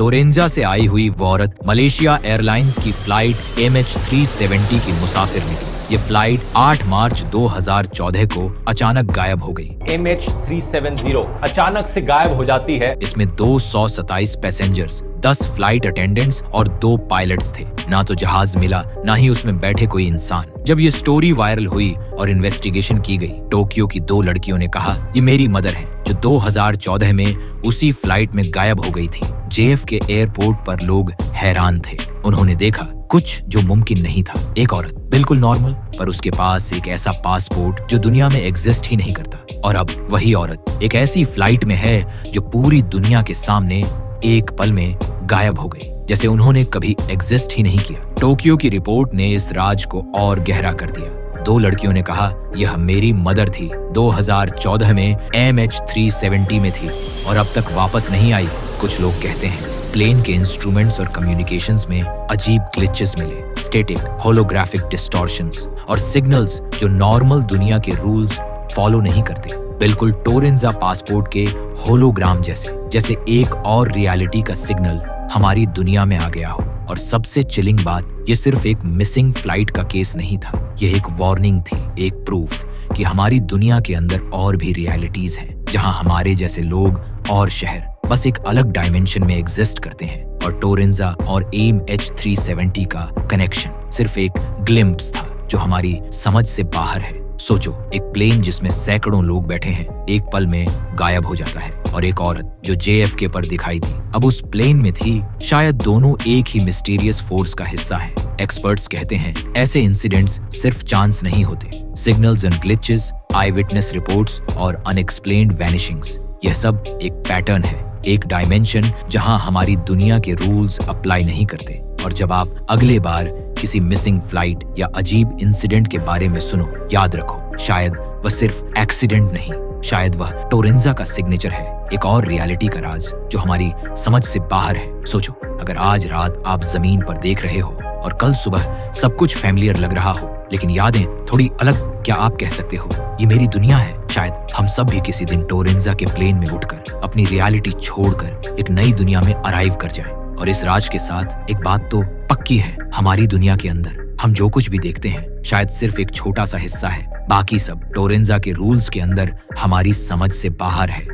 टोरेंजा से आई हुई वो औरत मलेशिया एयरलाइंस की फ्लाइट MH370 की मुसाफिर निकली। ये फ्लाइट 8 मार्च 2014 को अचानक गायब हो गई। MH370 अचानक से गायब हो जाती है। इसमें 227 पैसेंजर्स, 10 फ्लाइट अटेंडेंट्स और 2 पायलट्स थे। ना तो जहाज मिला, ना ही उसमें बैठे कोई इंसान। जब ये स्टोरी वायरल हुई और इन्वेस्टिगेशन की गई, टोक्यो की 2 लड़कियों ने कहा, ये मेरी मदर है जो 2014 में उसी फ्लाइट में गायब हो गई थी। JFK एयरपोर्ट पर लोग हैरान थे। उन्होंने देखा कुछ जो मुमकिन नहीं था। एक औरत बिल्कुल नॉर्मल, पर उसके पास एक ऐसा पासपोर्ट जो दुनिया में एग्जिस्ट ही नहीं करता। और अब वही औरत एक ऐसी फ्लाइट में है जो पूरी दुनिया के सामने एक पल में गायब हो गई, जैसे उन्होंने कभी एग्जिस्ट ही नहीं किया। टोक्यो की रिपोर्ट ने इस राज को और गहरा कर दिया। 2 लड़कियों ने कहा, यह मेरी मदर थी, 2014 में MH370 में थी और अब तक वापस नहीं आई। कुछ लोग कहते हैं प्लेन के इंस्ट्रूमेंट्स और कम्युनिकेशंस में अजीब ग्लिचेस मिले, स्टैटिक, होलोग्राफिक डिस्टॉर्शंस और सिग्नल्स जो नॉर्मल दुनिया के रूल्स फॉलो नहीं करते। बिल्कुल टोरेंजा पासपोर्ट के होलोग्राम जैसे एक और रियलिटी का सिग्नल हमारी दुनिया में आ गया हो। और सबसे चिलिंग बात, ये सिर्फ एक मिसिंग फ्लाइट का केस नहीं था, ये एक वार्निंग थी, एक प्रूफ कि हमारी दुनिया के अंदर और भी रियलिटीज हैं, जहां हमारे जैसे लोग और शहर बस एक अलग डायमेंशन में एग्जिस्ट करते हैं। और टोरेंजा और MH370 का कनेक्शन सिर्फ एक ग्लिम्प्स था जो हमारी समझ से बाहर है। सोचो, एक प्लेन जिसमें सैकड़ों लोग बैठे हैं एक पल में गायब हो जाता है, और एक औरत जो JFK पर दिखाई दी अब उस प्लेन में थी। शायद दोनों एक ही मिस्टीरियस फोर्स का हिस्सा है। एक्सपर्ट्स कहते हैं ऐसे इंसिडेंट्स सिर्फ चांस नहीं होते। Signals and glitches, I witness reports और अनएक्सप्लेन्ड वैनिशिंग्स, यह सब एक पैटर्न है, एक डायमेंशन जहां हमारी दुनिया के रूल्स अप्लाई नहीं करते। और जब आप अगले बार किसी मिसिंग फ्लाइट या अजीब इंसिडेंट के बारे में सुनो, याद रखो, शायद वह सिर्फ एक्सीडेंट नहीं, शायद वह टोरेंजा का सिग्नेचर है, एक और रियलिटी का राज जो हमारी समझ से बाहर है। सोचो, अगर आज रात आप जमीन पर देख रहे हो और कल सुबह सब कुछ फैमिलियर लग रहा हो, लेकिन यादें थोड़ी अलग, क्या आप कह सकते हो ये मेरी दुनिया है? शायद हम सब भी किसी दिन टोरेंजा के प्लेन में उठकर अपनी रियलिटी छोड़कर एक नई दुनिया में अराइव कर जाएं। और इस राज के साथ एक बात तो पक्की है, हमारी दुनिया के अंदर हम जो कुछ भी देखते हैं शायद सिर्फ एक छोटा सा हिस्सा है, बाकी सब टोरेंजा के रूल्स के अंदर हमारी समझ से बाहर है।